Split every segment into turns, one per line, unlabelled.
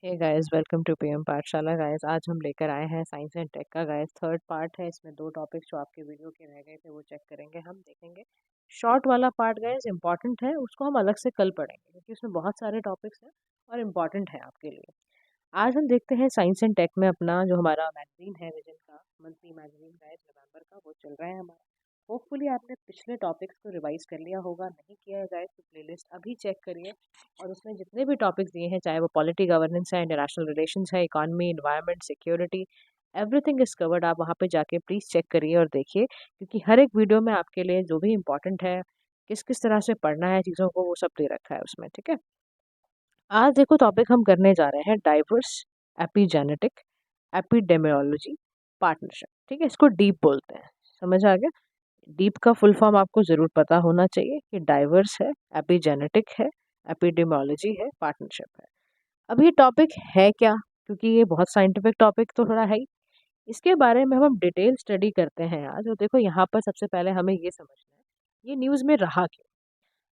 Hey guys, welcome to PM Pathshala. Guys, आज हम लेकर आए हैं साइंस एंड टेक का गाइस थर्ड पार्ट है। इसमें दो टॉपिक्स जो आपके वीडियो के रह गए थे वो चेक करेंगे, हम देखेंगे। शॉर्ट वाला पार्ट गाइस इंपॉर्टेंट है, उसको हम अलग से कल पढ़ेंगे क्योंकि उसमें बहुत सारे टॉपिक्स हैं और इम्पॉर्टेंट है आपके लिए। आज हम देखते हैं साइंस एंड टेक में अपना जो हमारा मैगजीन है, विजन का मंथली मैगजीन गाइस नवंबर का, वो चल रहा है हमारा। होपफुली आपने पिछले टॉपिक्स को रिवाइज कर लिया होगा, नहीं किया है गाइस तो प्लेलिस्ट अभी चेक करिए और उसमें जितने भी टॉपिक्स दिए हैं, चाहे वो पॉलिटी गवर्नेंस है, इंटरनेशनल रिलेशंस है, economy, environment, security, everything is covered. आप वहाँ पे जाके प्लीज़ चेक करिए और देखिए, क्योंकि हर एक वीडियो में आपके लिए जो भी इंपॉर्टेंट है, किस किस तरह से पढ़ना है चीज़ों को, वो सब दे रखा है उसमें। ठीक है, आज देखो टॉपिक हम करने जा रहे हैं डाइवर्स एपिजेनेटिक एपिडेमियोलॉजी पार्टनरशिप। ठीक है, इसको डीप बोलते हैं। समझ आ गया? डीप का फुल फॉर्म आपको ज़रूर पता होना चाहिए कि डाइवर्स है, एपिजेनेटिक है, एपिडेमियोलॉजी है, पार्टनरशिप है। अब ये टॉपिक है क्या, क्योंकि ये बहुत साइंटिफिक टॉपिक तो थोड़ा है ही। इसके बारे में हम डिटेल स्टडी करते हैं आज। और देखो यहाँ पर सबसे पहले हमें ये समझना है ये न्यूज़ में रहा क्यों।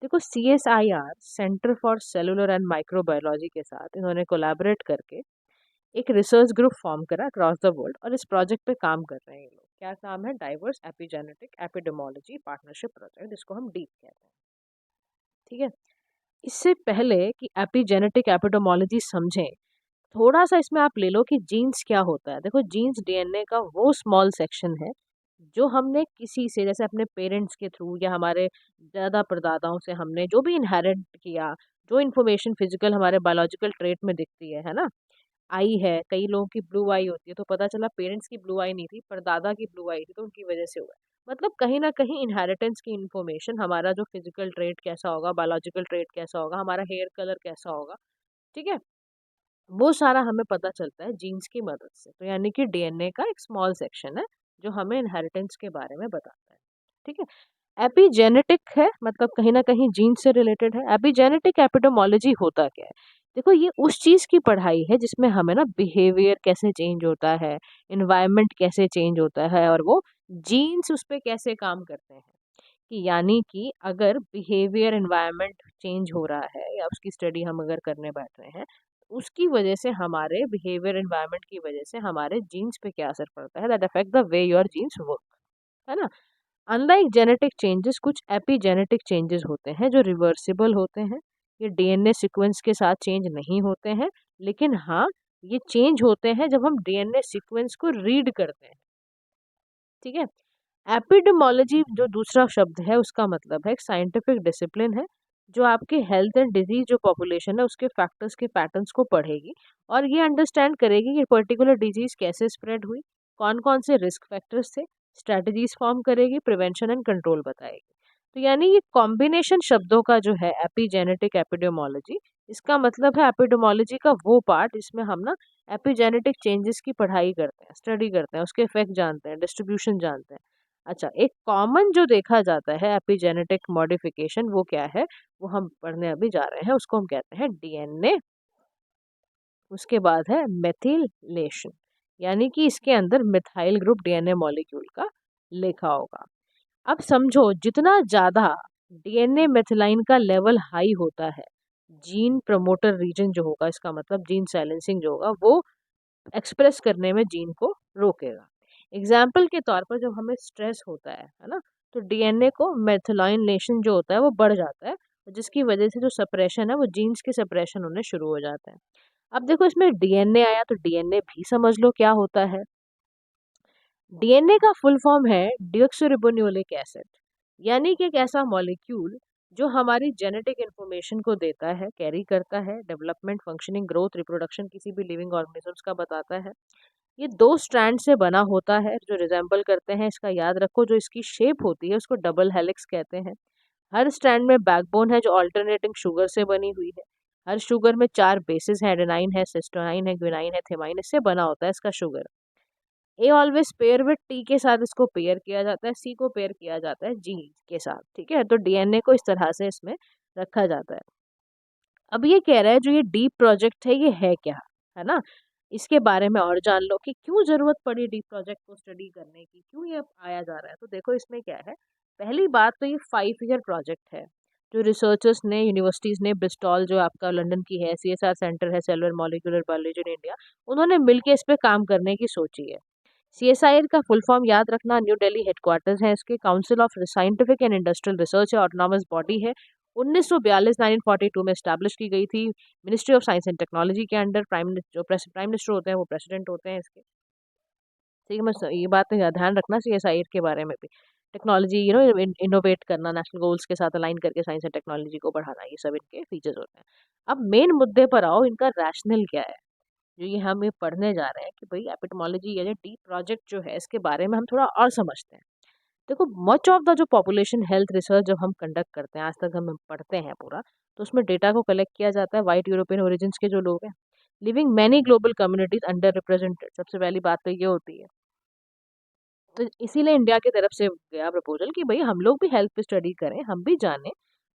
देखो, CSIR centre for cellular and microbiology के साथ इन्होंने कोलैबोरेट करके एक रिसर्च ग्रुप फॉर्म करा अक्रॉस द वर्ल्ड और इस प्रोजेक्ट पे काम कर रहे हैं ये लोग। क्या नाम है? Diverse epigenetic epidemiology partnership project, जिसको हम डीप कहते हैं। ठीक है, इससे पहले कि एपिजेनेटिक एपिडेमोलॉजी समझें, थोड़ा सा इसमें आप ले लो कि जीन्स क्या होता है। देखो, जीन्स डीएनए का वो स्मॉल सेक्शन है जो हमने किसी से, जैसे अपने पेरेंट्स के थ्रू या हमारे दादा परदादाओं से हमने जो भी इनहेरिट किया, जो इन्फॉर्मेशन फिजिकल हमारे बायोलॉजिकल ट्रेट में दिखती है ना। आई है, कई लोगों की ब्लू आई होती है, तो पता चला पेरेंट्स की ब्लू आई नहीं थी, पर दादा की ब्लू आई थी, तो उनकी वजह से हुआ है। मतलब कहीं ना कहीं इनहेरिटेंस की इन्फॉर्मेशन, हमारा जो फिजिकल ट्रेट कैसा होगा, बायोलॉजिकल ट्रेट कैसा होगा, हमारा हेयर कलर कैसा होगा, ठीक है, वो सारा हमें पता चलता है जीन्स की मदद से। तो यानी कि डीएनए का एक स्मॉल सेक्शन है जो हमें इनहेरिटेंस के बारे में बताता है। ठीक है, एपिजेनेटिक है, मतलब कहीं ना कहीं जीन से रिलेटेड है। एपिजेनेटिक एपिडेमोलॉजी होता क्या है? देखो, ये उस चीज की पढ़ाई है जिसमें हमें ना बिहेवियर कैसे चेंज होता है, इन्वायरमेंट कैसे चेंज होता है, और वो जीन्स उस पर कैसे काम करते हैं। कि यानी कि अगर बिहेवियर एनवायरनमेंट चेंज हो रहा है या उसकी स्टडी हम अगर करने बैठ रहे हैं, उसकी वजह से, हमारे बिहेवियर एनवायरनमेंट की वजह से हमारे जीन्स पे क्या असर पड़ता है, that affect the way your genes work, है ना। अनलाइक जेनेटिक चेंजेस, कुछ एपिजेनेटिक चेंजेस होते हैं जो रिवर्सिबल होते हैं। ये डीएनए सीक्वेंस के साथ चेंज नहीं होते हैं, लेकिन हाँ, ये चेंज होते हैं जब हम डीएनए सीक्वेंस को रीड करते हैं। ठीक है, एपिडेमोलॉजी जो दूसरा शब्द है, उसका मतलब है एक साइंटिफिक डिसिप्लिन है जो आपके हेल्थ एंड डिजीज जो पॉपुलेशन है उसके फैक्टर्स के पैटर्न्स को पढ़ेगी और ये अंडरस्टैंड करेगी कि पर्टिकुलर डिजीज कैसे स्प्रेड हुई, कौन कौन से रिस्क फैक्टर्स थे, स्ट्रेटजीज फॉर्म करेगी, प्रिवेंशन एंड कंट्रोल बताएगी। तो यानी ये कॉम्बिनेशन शब्दों का जो है एपिजेनेटिक एपिडेमोलॉजी, इसका मतलब है एपिडेमोलॉजी का वो पार्ट जिसमें हम ना एपिजेनेटिक चेंजेस की पढ़ाई करते हैं, स्टडी करते हैं, उसके इफेक्ट जानते हैं, डिस्ट्रीब्यूशन जानते हैं। अच्छा, एक कॉमन जो देखा जाता है एपिजेनेटिक मॉडिफिकेशन, वो क्या है, वो हम पढ़ने अभी जा रहे हैं, उसको हम कहते हैं डीएनए। उसके बाद है मेथिलेशन, यानी कि इसके अंदर मिथाइल ग्रुप डीएनए मॉलिक्यूल का लिखा होगा। अब समझो, जितना ज़्यादा डीएनए मेथिलाइन का लेवल हाई होता है, जीन प्रमोटर रीजन जो होगा, इसका मतलब जीन साइलेंसिंग जो होगा, वो एक्सप्रेस करने में जीन को रोकेगा। एग्जाम्पल के तौर पर जब हमें स्ट्रेस होता है ना, तो डीएनए को मेथिलाइनेशन जो होता है वो बढ़ जाता है, जिसकी वजह से जो सप्रेशन है वो जीन्स के सप्रेशन होने शुरू हो जाता है। अब देखो, इसमें डीएनए आया तो डीएनए भी समझ लो क्या होता है। डीएनए का फुल फॉर्म है डिऑक्सोरिबोन्यूक्लिक एसिड, यानी कि एक ऐसा मॉलिक्यूल जो हमारी जेनेटिक इंफॉर्मेशन को देता है, कैरी करता है, डेवलपमेंट, फंक्शनिंग, ग्रोथ, रिप्रोडक्शन किसी भी लिविंग ऑर्गेनिजम्स का बताता है। ये दो स्ट्रैंड से बना होता है जो रिजेंबल करते हैं। इसका याद रखो, जो इसकी शेप होती है उसको डबल हेलिक्स कहते हैं। हर स्ट्रैंड में बैकबोन है जो ऑल्टरनेटिंग शुगर से बनी हुई है। हर शुगर में 4 बेसिस है, एडेनाइन है, सिस्टोनाइन है, ग्विनाइन है, थिमाइन, इससे बना होता है इसका sugar. A always pair with T के साथ इसको पेयर किया जाता है, सी को पेयर किया जाता है जी के साथ। ठीक है, तो डीएनए को इस तरह से इसमें रखा जाता है। अब ये कह रहा है जो ये डीप प्रोजेक्ट है क्या, है ना। इसके बारे में और जान लो कि क्यों जरूरत पड़ी डीप प्रोजेक्ट को स्टडी करने की, क्यों ये आया जा रहा है। तो देखो, इसमें क्या है, पहली बात तो ये 5 ईयर प्रोजेक्ट है जो रिसर्चर्स ने, यूनिवर्सिटीज़ ने, ब्रिस्टॉल जो आपका लंदन की है, CSR सेंटर है, cellular molecular biology in India, उन्होंने मिलके इस पे काम करने की सोची है। CSIR का फुल फॉर्म याद रखना, न्यू दिल्ली हेडक्वार्टर्स है इसके, council of scientific and industrial research है, ऑटोनॉमस बॉडी है। 1942 1942 में एस्टैब्लिश की गई थी। Ministry of science and technology के अंडर प्राइम मिनिस्टर होते हैं वो प्रेसिडेंट होते हैं इसके। ठीक है, मैं ये बात ध्यान रखना CSIR के बारे में भी। टेक्नोलॉजी इनोवेट करना, नेशनल गोल्स के साथ अलाइन करके साइंस एंड टेक्नोलॉजी को बढ़ाना, ये सब इनके फीचर्स होते हैं। अब मेन मुद्दे पर आओ, इनका रैशनल क्या है जो ये हम ये पढ़ने जा रहे हैं कि भाई एपिटोमोलॉजी या डी प्रोजेक्ट जो है इसके बारे में हम थोड़ा और समझते हैं। देखो, मच ऑफ द जो पॉपुलेशन हेल्थ रिसर्च जब हम कंडक्ट करते हैं, आज तक हम पढ़ते हैं पूरा, तो उसमें डेटा को कलेक्ट किया जाता है वाइट यूरोपियन ओरिजिन्स के जो लोग हैं, living many global communities under represented. सबसे पहली बात तो ये होती है। तो इसीलिए इंडिया की तरफ से गया प्रपोजल कि भाई हम लोग भी हेल्थ पे स्टडी करें, हम भी जानें।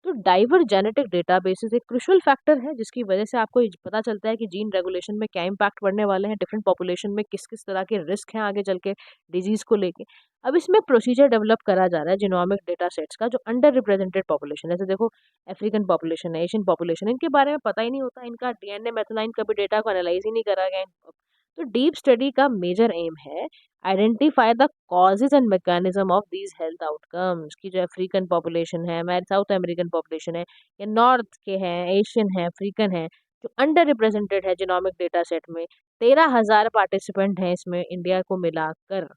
तो डाइवर जेनेटिक डेटाबेसेस एक क्रूशियल फैक्टर है जिसकी वजह से आपको ये पता चलता है कि जीन रेगुलेशन में क्या इम्पैक्ट पड़ने वाले हैं, डिफरेंट पॉपुलेशन में किस किस तरह के रिस्क हैं आगे चल के डिजीज को लेके। अब इसमें प्रोसीजर डेवलप करा जा रहा है जिनोमिक डेटा सेट्स का, जो अंडर रिप्रेजेंटेड पॉपुलेशन, जैसे देखो अफ्रीकन पॉपुलेशन है, एशियन पॉपुलेशन, इनके बारे में पता ही नहीं होता, इनका DNA मैथलाइन कभी डेटा को एनालाइज ही नहीं करा गया। तो डीप स्टडी का मेजर एम है identify the causes and mechanism of these health outcomes, की जो अफ्रीकन पॉपुलेशन है, साउथ अमेरिकन पॉपुलेशन है, या नॉर्थ के हैं, एशियन है, अफ्रीकन है, जो अंडर रिप्रेजेंटेड है जिनोमिक डेटा सेट में। 13,000 पार्टिसिपेंट हैं इसमें इंडिया को मिलाकर,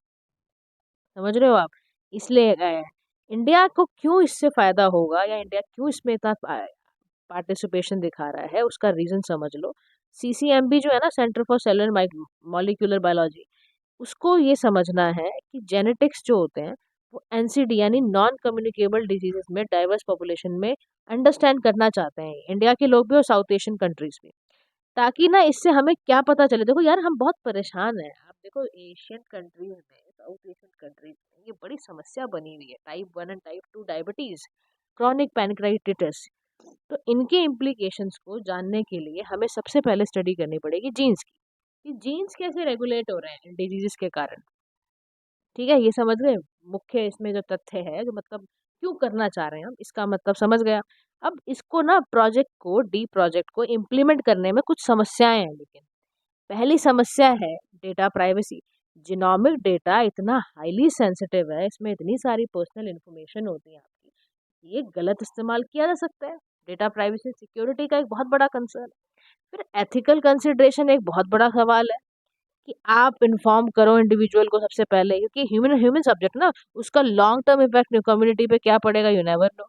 समझ रहे हो आप? इसलिए गए हैं। इंडिया को क्यों इससे फायदा होगा, या इंडिया क्यों इसमें इतना पार्टिसिपेशन दिखा रहा है, उसका रीजन समझ लो। CCMB जो है ना, centre for cellular molecular biology, उसको ये समझना है कि जेनेटिक्स जो होते हैं वो NCD यानी नॉन कम्युनिकेबल डिजीजेस में डाइवर्स पॉपुलेशन में अंडरस्टैंड करना चाहते हैं इंडिया के लोग भी और साउथ एशियन कंट्रीज में, ताकि ना इससे हमें क्या पता चले। देखो यार, हम बहुत परेशान हैं। आप देखो एशियन कंट्रीज में, साउथ एशियन कंट्रीज में ये बड़ी समस्या बनी हुई है, type 1 and type 2 diabetes, chronic pancreatitis. तो इनके इम्प्लीकेशंस को जानने के लिए हमें सबसे पहले स्टडी करनी पड़ेगी जीन्स की, कि जीन्स कैसे रेगुलेट हो रहे हैं डिजीजेस के कारण। ठीक है, ये समझ गए मुख्य इसमें जो तथ्य है, जो मतलब क्यों करना चाह रहे हैं हम, इसका मतलब समझ गया। अब इसको ना, प्रोजेक्ट को, डी प्रोजेक्ट को इम्प्लीमेंट करने में कुछ समस्याएं हैं। लेकिन पहली समस्या है डेटा प्राइवेसी। जिनोमिक डेटा इतना हाईली सेंसिटिव है, इसमें इतनी सारी पर्सनल इंफॉर्मेशन होती है आपकी, ये गलत इस्तेमाल किया जा सकता है। डेटा प्राइवेसी सिक्योरिटी का एक बहुत बड़ा कंसर्न। फिर एथिकल कंसिडरेशन एक बहुत बड़ा सवाल है, कि आप इन्फॉर्म करो इंडिविजुअल को सबसे पहले, क्योंकि ह्यूमन ह्यूमन सब्जेक्ट ना, उसका लॉन्ग टर्म इफेक्ट कम्युनिटी पे क्या पड़ेगा यू नेवर नो।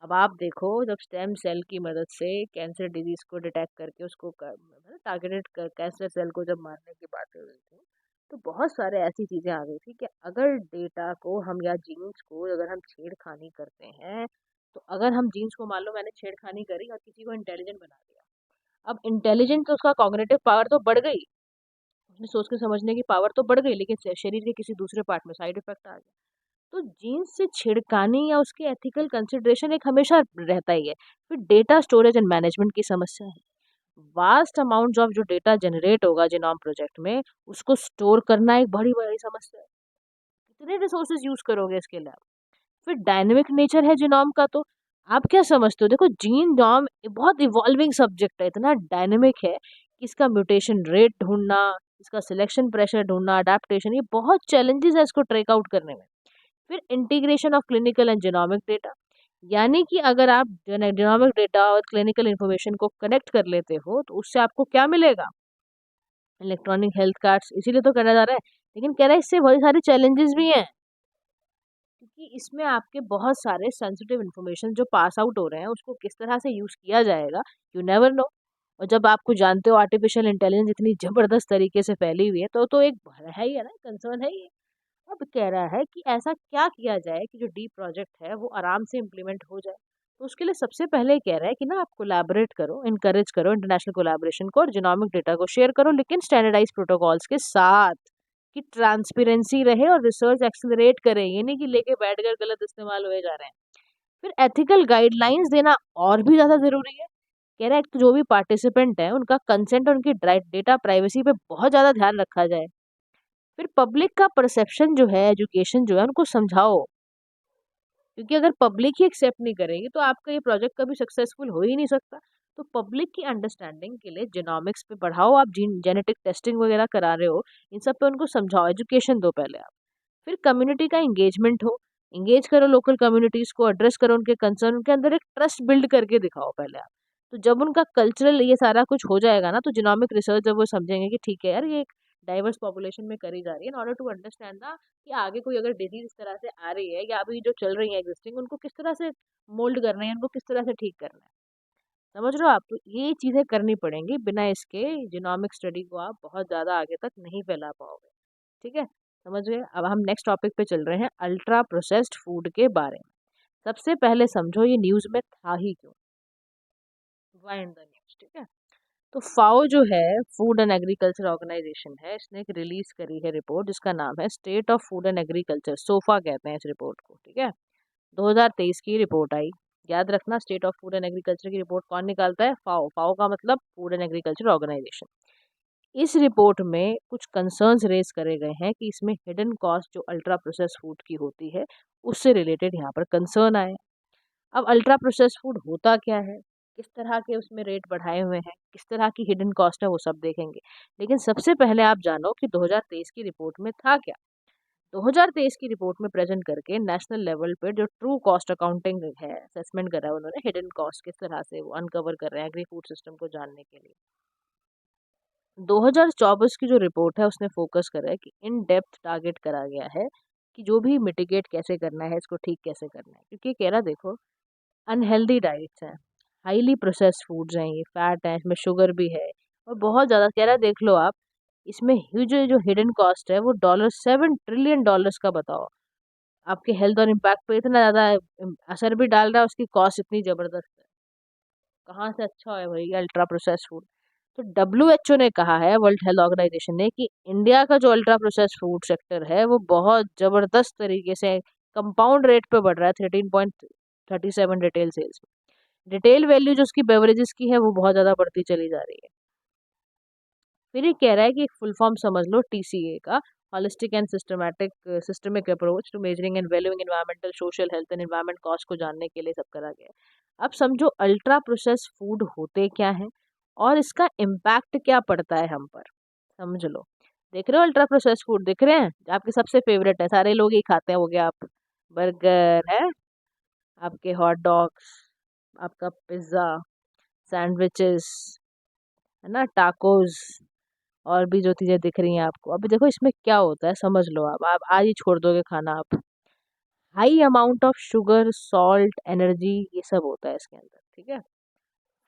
अब आप देखो, जब स्टेम सेल की मदद से कैंसर डिजीज को डिटेक्ट करके उसको टारगेटेड कैंसर सेल को जब मारने की बात हो रही थी, तो बहुत सारे ऐसी चीजें आ गई थी कि अगर डेटा को हम, या जीन्स को अगर हम छेड़खानी करते हैं, तो अगर हम जीन्स को, मान लो मैंने छेड़खानी करी और किसी को इंटेलिजेंट बना दिया, अब इंटेलिजेंट तो उसका कॉग्निटिव पावर तो बढ़ गई, उसने सोच के समझने की पावर तो बढ़ गई, लेकिन शरीर के किसी दूसरे पार्ट में साइड इफेक्ट आ गया। तो जीन्स से छिड़कानी या उसके एथिकल कंसिडरेशन एक हमेशा रहता ही है। फिर डेटा स्टोरेज एंड मैनेजमेंट की समस्या है। वास्ट अमाउंट्स ऑफ जो डेटा जनरेट होगा जिनोम प्रोजेक्ट में, उसको स्टोर करना एक बड़ी बड़ी समस्या है। कितने रिसोर्सेज यूज करोगे इसके लिए आप? फिर डायनेमिक नेचर है जिनोम का, तो आप क्या समझते हो? देखो, जीन नॉम बहुत इवॉल्विंग सब्जेक्ट है, इतना डायनेमिक है कि इसका म्यूटेशन रेट ढूंढना, इसका सिलेक्शन प्रेशर ढूंढना, अडेप्टेशन, ये बहुत चैलेंजेस है इसको ट्रेक आउट करने में। फिर integration of clinical and genomic data, यानी कि अगर आप जेनोमिक डेटा और क्लिनिकल इंफॉर्मेशन को कनेक्ट कर लेते हो, तो उससे आपको क्या मिलेगा? इलेक्ट्रॉनिक हेल्थ कार्ड्स, इसीलिए तो करा जा रहा है। लेकिन कह रहा है इससे बहुत सारे चैलेंजेस भी हैं, क्योंकि इसमें आपके बहुत सारे सेंसिटिव इन्फॉर्मेशन जो पास आउट हो रहे हैं, उसको किस तरह से यूज किया जाएगा यू नेवर नो। और जब आपको जानते हो आर्टिफिशियल इंटेलिजेंस इतनी जबरदस्त तरीके से फैली हुई है, तो एक है ही है ना, कंसर्न है ही। अब कह रहा है कि ऐसा क्या किया जाए कि जो डी प्रोजेक्ट है वो आराम से इम्प्लीमेंट हो जाए। तो उसके लिए सबसे पहले कह रहा है कि ना, आप कोलैबोरेट करो, इनकरेज करो इंटरनेशनल कोलैबोरेशन को, और जिनोमिक डेटा को शेयर करो, लेकिन स्टैंडर्डाइज प्रोटोकॉल्स के साथ, कि ट्रांसपेरेंसी रहे और रिसर्च एक्सेलरेट करे, ये नहीं कि लेके बैठ कर गलत इस्तेमाल हुए जा रहे हैं। फिर एथिकल गाइडलाइंस देना और भी ज़्यादा ज़रूरी है। कह रहा है कि जो भी पार्टिसिपेंट है उनका कंसेंट और उनकी डेटा प्राइवेसी पे बहुत ज़्यादा ध्यान रखा जाए। फिर पब्लिक का परसेप्शन जो है, एजुकेशन जो है, उनको समझाओ क्योंकि अगर पब्लिक ही एक्सेप्ट नहीं करेगी तो आपका ये प्रोजेक्ट कभी सक्सेसफुल हो ही नहीं सकता। तो पब्लिक की अंडरस्टैंडिंग के लिए जेनोमिक्स पे बढ़ाओ, आप जीन जेनेटिक टेस्टिंग वगैरह करा रहे हो, इन सब पे उनको समझाओ, एजुकेशन दो पहले आप। फिर कम्युनिटी का एंगेजमेंट हो, एंगेज करो लोकल कम्युनिटीज को, एड्रेस करो उनके कंसर्न, उनके अंदर एक ट्रस्ट बिल्ड करके दिखाओ पहले आप। तो जब उनका कल्चरल ये सारा कुछ हो जाएगा ना, तो जिनोमिक रिसर्च जब वो समझेंगे कि ठीक है यार, ये एक डाइवर्स पॉपुलेशन में करी जा रही है, इन ऑर्डर टू अंडरस्टैंड ना कि आगे कोई अगर डिजीज इस तरह से आ रही है या अभी जो चल रही है एग्जिस्टिंग, उनको किस तरह से मोल्ड करना है, उनको किस तरह से ठीक करना है। समझ रहे हो आप? तो ये चीज़ें करनी पड़ेंगी, बिना इसके जिनोमिक स्टडी को आप बहुत ज़्यादा आगे तक नहीं फैला पाओगे। ठीक है, समझ गए? अब हम नेक्स्ट टॉपिक पे चल रहे हैं, अल्ट्रा प्रोसेस्ड फूड के बारे में। सबसे पहले समझो ये न्यूज़ में था ही क्यों, व्हाई इन द न्यूज़। ठीक है, तो फाओ जो है, फूड एंड एग्रीकल्चर ऑर्गेनाइजेशन है, इसने एक रिलीज करी है रिपोर्ट जिसका नाम है state of food and agriculture, sofa कहते हैं इस रिपोर्ट को। ठीक है, 2023 की रिपोर्ट आई। याद रखना, state of food and agriculture की रिपोर्ट कौन निकालता है? फाओ। फाओ का मतलब फूड एंड एग्रीकल्चर ऑर्गेनाइजेशन। इस रिपोर्ट में कुछ कंसर्न्स रेज करे गए हैं कि इसमें हिडन कॉस्ट जो अल्ट्रा प्रोसेस फूड की होती है, उससे रिलेटेड यहाँ पर कंसर्न आए। अब अल्ट्रा प्रोसेस फूड होता क्या है, किस तरह के उसमें रेट बढ़ाए हुए हैं, किस तरह की हिडन कॉस्ट है, वो सब देखेंगे। लेकिन सबसे पहले आप जानो कि 2023 की रिपोर्ट में था क्या। 2023 की रिपोर्ट में प्रेजेंट करके नेशनल लेवल पे जो ट्रू कॉस्ट अकाउंटिंग है, असेसमेंट करा है उन्होंने, हिडन कॉस्ट किस तरह से वो अनकवर कर रहे हैं एग्री फूड सिस्टम को जानने के लिए। 2024 की जो रिपोर्ट है उसने फोकस करा है कि इन डेप्थ टारगेट करा गया है कि जो भी मिटिगेट कैसे करना है, इसको ठीक कैसे करना है। क्योंकि कह रहा देखो, अनहेल्दी डाइट्स हैं, हाईली प्रोसेस्ड फूड्स हैं, ये फैट है, इसमें शुगर भी है और बहुत ज़्यादा। कह रहा देख लो आप, इसमें ह्यूज जो हिडन कॉस्ट है वो $7 ट्रिलियन का, बताओ। आपके हेल्थ और इम्पैक्ट पे इतना ज़्यादा असर भी डाल रहा है, उसकी कॉस्ट इतनी ज़बरदस्त है। कहाँ से अच्छा है भाई अल्ट्रा प्रोसेस्ड फूड। तो डब्ल्यू ने कहा है, वर्ल्ड हेल्थ ऑर्गेनाइजेशन ने, कि इंडिया का जो अल्ट्रा प्रोसेस्ड फूड सेक्टर है वो बहुत ज़बरदस्त तरीके से कंपाउंड रेट पे बढ़ रहा है, 13.37 रिटेल सेल्स में। रिटेल वैल्यू जो उसकी बेवरेजेस की है वो बहुत ज़्यादा बढ़ती चली जा रही है। फिर ये कह रहा है कि एक फुल फॉर्म समझ लो टीसीए का, holistic and systemic approach to measuring and valuing environmental social health and environment cost को जानने के लिए सब करा गया है। अब समझो अल्ट्रा प्रोसेस फूड होते क्या हैं और इसका इम्पैक्ट क्या पड़ता है हम पर, समझ लो। देख रहे हो अल्ट्रा प्रोसेस फूड दिख रहे हैं, आपके सबसे फेवरेट है, सारे लोग ही खाते हैं, हो गया आप, बर्गर है, आपके हॉट डॉग्स, आपका पिज्ज़ा, सैंडविचेस, है ना, टाकोस, और भी जो चीज़ें दिख रही हैं आपको। अभी देखो इसमें क्या होता है, समझ लो आप आज ही छोड़ दोगे खाना आप। High amount of sugar, salt, energy, ये सब होता है इसके अंदर। ठीक है,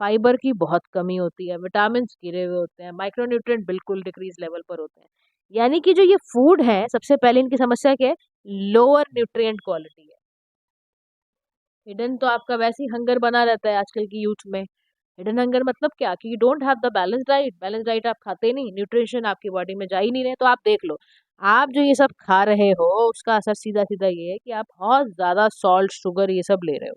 फाइबर की बहुत कमी होती है, विटामिन गिरे हुए होते हैं, माइक्रोन्यूट्रिएंट बिल्कुल डिक्रीज लेवल पर होते हैं। यानी कि जो ये फूड है, सबसे पहले इनकी समस्या क्या है? लोअर न्यूट्रिएंट क्वालिटी है। हिडन तो आपका वैसे ही हंगर बना रहता है आजकल की यूथ में। हिडन हंगर मतलब क्या, कि you don't have the balance diet, balance diet आप खाते नहीं, न्यूट्रिशन आपकी बॉडी में जा ही नहीं रहे। तो आप देख लो, आप जो ये सब खा रहे हो उसका असर सीधा सीधा ये है कि आप बहुत ज़्यादा सॉल्ट, शुगर, ये सब ले रहे हो।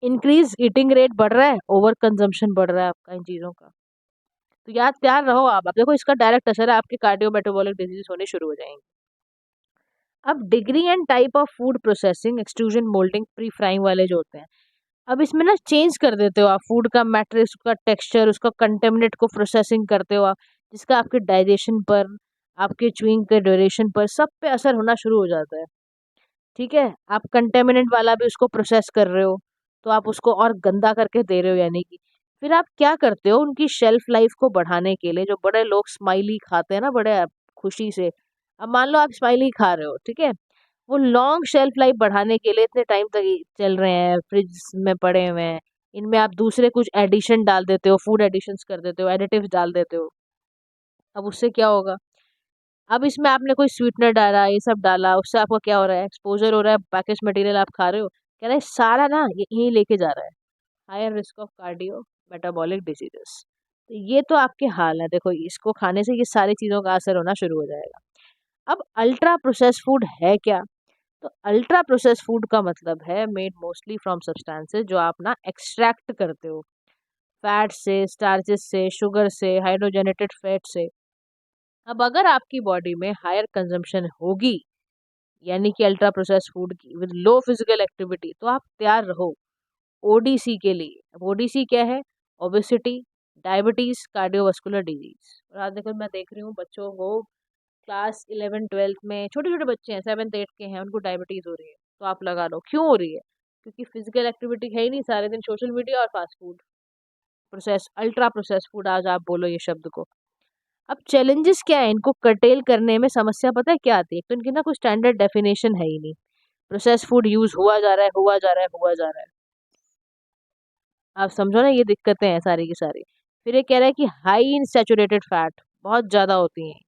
इंक्रीज ईटिंग रेट बढ़ रहा है, ओवर कंजम्पशन बढ़ रहा है आपका इन चीज़ों का। तो याद तैयार रहो आप। अब देखो इसका डायरेक्ट असर है, आपके कार्डियो मेटाबॉलिक डिजीज होने शुरू हो जाएंगे। अब degree and type of food processing, extrusion, moulding, pre frying वाले जो होते हैं, अब इसमें ना चेंज कर देते हो आप फूड का मैट्रिक्स, उसका टेक्सचर, उसका कंटेमिनेट को प्रोसेसिंग करते हो आप, जिसका आपके डाइजेशन पर, आपके च्यूइंग के ड्यूरेशन पर, सब पे असर होना शुरू हो जाता है। ठीक है, आप कंटेमिनेंट वाला भी उसको प्रोसेस कर रहे हो, तो आप उसको और गंदा करके दे रहे हो। यानी कि फिर आप क्या करते हो, उनकी शेल्फ लाइफ को बढ़ाने के लिए, जो बड़े लोग स्माइली खाते हैं ना बड़े खुशी से, अब मान लो आप स्माइली खा रहे हो, ठीक है, वो लॉन्ग शेल्फ लाइफ बढ़ाने के लिए इतने टाइम तक ये चल रहे हैं, फ्रिज में पड़े हुए हैं, इनमें आप दूसरे कुछ एडिशन डाल देते हो, फूड एडिशंस कर देते हो, एडिटिव्स डाल देते हो। अब उससे क्या होगा? अब इसमें आपने कोई स्वीटनर डाला, ये सब डाला, उससे आपका क्या हो रहा है? एक्सपोजर हो रहा है, पैकेज मटेरियल आप खा रहे हो, कह रहा है सारा ना ये यहीं लेके जा रहा है, higher risk of cardio metabolic diseases. तो ये तो आपके हाल है, देखो इसको खाने से ये सारी चीज़ों का असर होना शुरू हो जाएगा। अब अल्ट्रा प्रोसेस फूड है क्या? तो अल्ट्रा प्रोसेस फूड का मतलब है मेड मोस्टली फ्रॉम सब्सटेंसेस जो आप ना एक्सट्रैक्ट करते हो, फैट से, स्टार्चेस से, शुगर से, हाइड्रोजनेटेड फैट से। अब अगर आपकी बॉडी में हायर कंजम्पशन होगी यानी कि अल्ट्रा प्रोसेस फूड की विद लो फिजिकल एक्टिविटी, तो आप तैयार रहो ओडीसी के लिए। अब ओडीसी क्या है? Obesity, diabetes, cardiovascular disease. और आज देखो मैं देख रही हूँ बच्चों को क्लास 11 12 में, छोटे छोटे बच्चे हैं 7 8 के हैं, उनको डायबिटीज हो रही है। तो आप लगा लो क्यों हो रही है? क्योंकि फिजिकल एक्टिविटी है ही नहीं, सारे दिन सोशल मीडिया और fast food, process ultra process food, आज आप बोलो ये शब्द को। अब चैलेंजेस क्या है इनको कर्टेल करने में? समस्या पता है क्या आती है? तो इनकी ना कोई स्टैंडर्ड डेफिनेशन है ही नहीं। प्रोसेस फूड यूज हुआ जा रहा है, हुआ जा रहा है, हुआ जा रहा है। आप समझो ना, ये दिक्कतें हैं सारी की सारी। फिर ये कह रहा है कि हाई इन सैचुरेटेड फैट, बहुत ज्यादा होती हैं।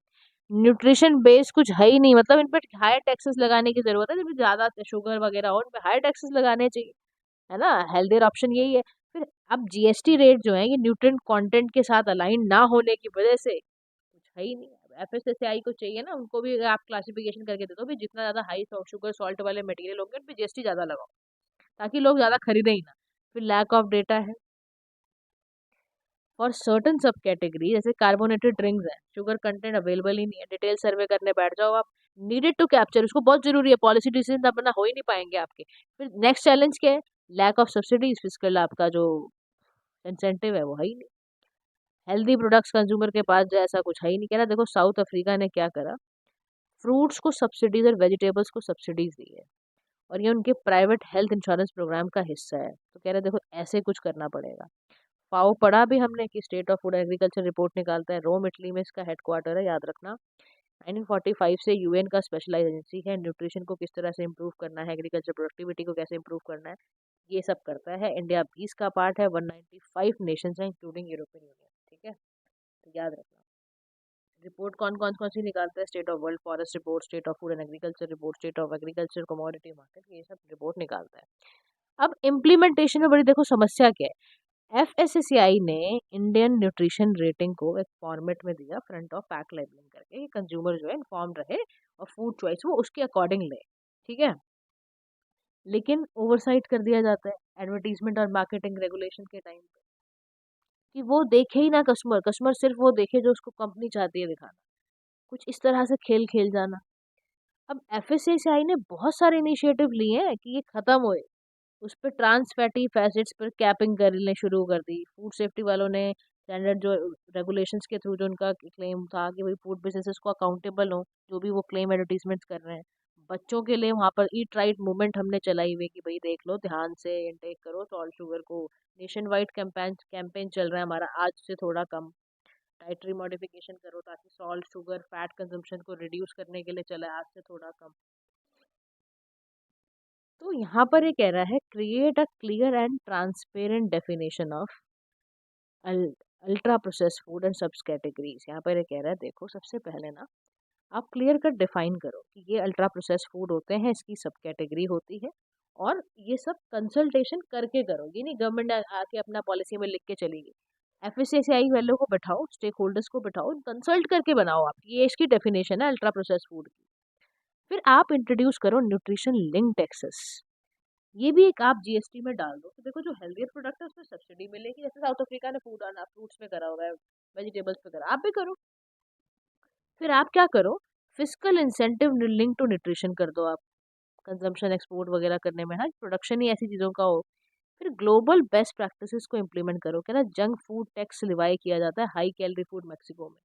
न्यूट्रिशन बेस कुछ है ही नहीं, मतलब इन पे हाई टैक्सेस लगाने की जरूरत है, जब ज्यादा शुगर वगैरह हो, इन पे हाई टैक्सेस लगाने चाहिए, है ना। हेल्दियर ऑप्शन यही है। फिर अब जीएसटी रेट जो है ये न्यूट्रिएंट कंटेंट के साथ अलाइन ना होने की वजह से कुछ है ही नहीं। एफएसएसएआई को चाहिए ना, उनको भी अगर आप क्लासिफिकेशन करके दे दो भी, जितना ज्यादा हाई शुगर सॉल्ट वाले मटेरियल होंगे उन पे जीएसटी ज्यादा लगाओ, ताकि लोग ज्यादा खरीदे ही ना। फिर लैक ऑफ डेटा है फॉर सर्टन सब कैटेगरी, जैसे कार्बोनेटेड ड्रिंक्स है, शुगर कंटेंट अवेलेबल ही नहीं है। डिटेल सर्वे करने बैठ जाओ आप, नीडेड टू कैप्चर, उसको बहुत जरूरी है, पॉलिसी डिसीजन अपना हो ही नहीं पाएंगे आपके। फिर नेक्स्ट चैलेंज क्या है? लैक ऑफ सब्सिडीज, फिजिकल आपका जो इंसेंटिव है वो है ही नहीं। हेल्दी प्रोडक्ट्स कंज्यूमर के पास जो ऐसा कुछ है ही नहीं। कह रहा देखो साउथ अफ्रीका ने क्या करा, फ्रूट्स को सब्सिडीज और वेजिटेबल्स को सब्सिडीज दी है, और ये उनके प्राइवेट हेल्थ इंश्योरेंस प्रोग्राम का हिस्सा है। तो कह रहे देखो ऐसे कुछ करना पड़ेगा। फाओ पढ़ा भी हमने कि state of food agriculture report निकालता है, रोम इटली में इसका हेडक्वार्टर है, याद रखना। 1945 से यूएन का स्पेशलाइज एजेंसी है, न्यूट्रिशन को किस तरह से इम्प्रूव करना है, एग्रीकल्चर प्रोडक्टिविटी को कैसे इम्प्रूव करना है, ये सब करता है। इंडिया 20 का पार्ट है, 195 नेशंस हैं इंक्लूडिंग यूरोपियन यूनियन, ठीक है, तो याद रखना। रिपोर्ट कौन सी निकालता है? State of world forest report, state of food and agriculture report, state of agriculture commodity market, ये सब रिपोर्ट निकालता है। अब इम्प्लीमेंटेशन में बड़ी देखो समस्या क्या है। एफएसएससीआई ने इंडियन न्यूट्रिशन रेटिंग को एक फॉर्मेट में दिया, फ्रंट ऑफ पैक लेबलिंग करके, कंज्यूमर जो है इन्फॉर्म रहे और फूड चॉइस वो उसके अकॉर्डिंग ले, ठीक है। लेकिन ओवरसाइट कर दिया जाता है एडवर्टीजमेंट और मार्केटिंग रेगुलेशन के टाइम पे, कि वो देखे ही ना कस्टमर, कस्टमर सिर्फ वो देखे जो उसको कंपनी चाहती है दिखाना। कुछ इस तरह से खेल खेल जाना। अब एफएसएसआई ने बहुत सारे इनिशिएटिव लिए हैं कि ये खत्म होए। उस पे ट्रांस फैटी एसिड्स पर कैपिंग करने शुरू कर दी। फूड सेफ्टी वालों ने स्टैंडर्ड जो रेगुलेशंस के थ्रू जो उनका क्लेम था कि भाई फूड बिजनेसेस को अकाउंटेबल हो, जो भी वो क्लेम एडवर्टीजमेंट्स कर रहे हैं। बच्चों के लिए वहाँ पर ईट राइट मूवमेंट हमने चलाई हुई है कि भाई देख लो, ध्यान से इनटेक करो सॉल्ट शुगर को। नेशन वाइड कैंपेन कैंपेन चल रहा है हमारा, आज से थोड़ा कम डाइटरी मॉडिफिकेशन करो, ताकि सॉल्ट शुगर फैट कंजम्पशन को रिड्यूस करने के लिए चला है, आज से थोड़ा कम। तो यहाँ पर ये कह रहा है create a clear and transparent definition of ultra process food and subs categories. यहाँ पर ये कह रहा है देखो सबसे पहले ना आप क्लियर कट डिफाइन करो कि ये अल्ट्रा प्रोसेस फूड होते हैं, इसकी सब कैटेगरी होती है, और ये सब कंसल्टेशन करके करो। ये नहीं गवर्नमेंट आके अपना पॉलिसी में लिख के चली गई। एफएसएसआई वालों को बैठाओ, स्टेक होल्डर्स को बैठाओ, कंसल्ट करके बनाओ आप, ये इसकी डेफिनेशन है अल्ट्रा प्रोसेस फूड की। फिर आप इंट्रोड्यूस करो न्यूट्रिशन लिंक टैक्सेस, ये भी एक आप जीएसटी में डाल दो। तो देखो जो हेल्थियर प्रोडक्ट है उसमें सब्सिडी मिलेगी, जैसे साउथ अफ्रीका ने फूड आना फ्रूट्स में करा हुआ है, वेजिटेबल्स पे करा, आप भी करो। फिर आप क्या करो, physical incentive link to nutrition कर दो आप, कंजम्पशन एक्सपोर्ट वगैरह करने में, हाँ प्रोडक्शन ही ऐसी चीज़ों का हो। फिर ग्लोबल बेस्ट प्रैक्टिसेस को इम्प्लीमेंट करो। क्या ना, जंक फूड टैक्स लिवाई किया जाता है हाई कैलोरी फूड मैक्सिको में,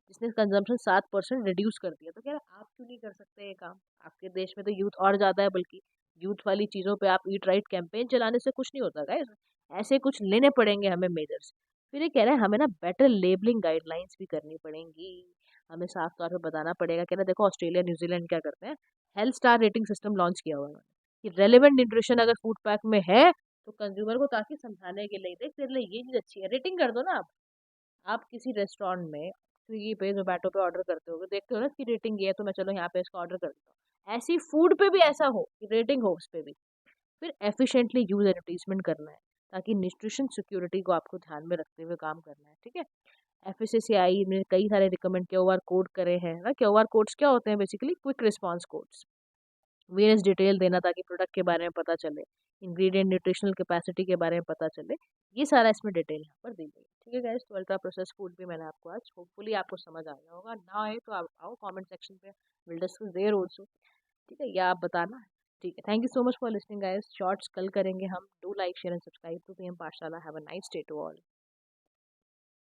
जिसने कंजम्पशन 7% रिड्यूस कर दिया। तो क्या आप क्यों नहीं कर सकते ये काम? आपके देश में तो यूथ और ज़्यादा है, बल्कि यूथ वाली चीज़ों पे आप ईट राइट कैंपेन चलाने से कुछ नहीं होता गाइस, ऐसे कुछ लेने पड़ेंगे हमें मेजर्स। फिर ये कह रहे हैं हमें ना बेटर लेबलिंग गाइडलाइंस भी करनी पड़ेंगी, हमें साफ तौर पे बताना पड़ेगा। कह रहे देखो ऑस्ट्रेलिया न्यूजीलैंड क्या करते हैं, health star rating system launch किया हुआ है कि रेलेवेंट न्यूट्रिशन अगर फूड पैक में है तो कंज्यूमर को, ताकि समझाने के लिए, देख तेरे लिए ये चीज़ अच्छी है, रेटिंग कर दो ना आप किसी रेस्टोरेंट में स्विगी पे जोमेटो पे ऑर्डर करते हो, देखते हो ना इसकी रेटिंग ये है, तो मैं चलो यहाँ पे इसका ऑर्डर कर देता हूँ। ऐसी फूड पे भी ऐसा हो कि रेटिंग हो उस पे भी। फिर एफिशिएंटली यूज एडवर्टीजमेंट करना है, ताकि न्यूट्रिशन सिक्योरिटी को आपको ध्यान में रखते हुए काम करना है, ठीक है। एफएसएसएआई ने कई सारे रिकमेंड क्यूआर कोड करे हैं ना। क्यूआर कोड्स क्या होते हैं? Basically quick response codes, various detail देना ताकि प्रोडक्ट के बारे में पता चले, इंग्रेडिएंट न्यूट्रिशनल कैपेसिटी के बारे में पता चले, ये सारा इसमें डिटेल यहाँ पर दी गई है, ठीक है गाइस। तो अल्ट्रा प्रोसेस फूड भी मैंने आपको आज होपफुली आपको समझ आ गया होगा, ना आए तो आप आओ कमेंट सेक्शन पे, विल डिस्कस देयर आल्सो। ठीक है, या आप बताना। ठीक है, thank you so much for listening guys. Shorts कल करेंगे हम। Do like share and subscribe to PM Pathshala. Have a nice day to all.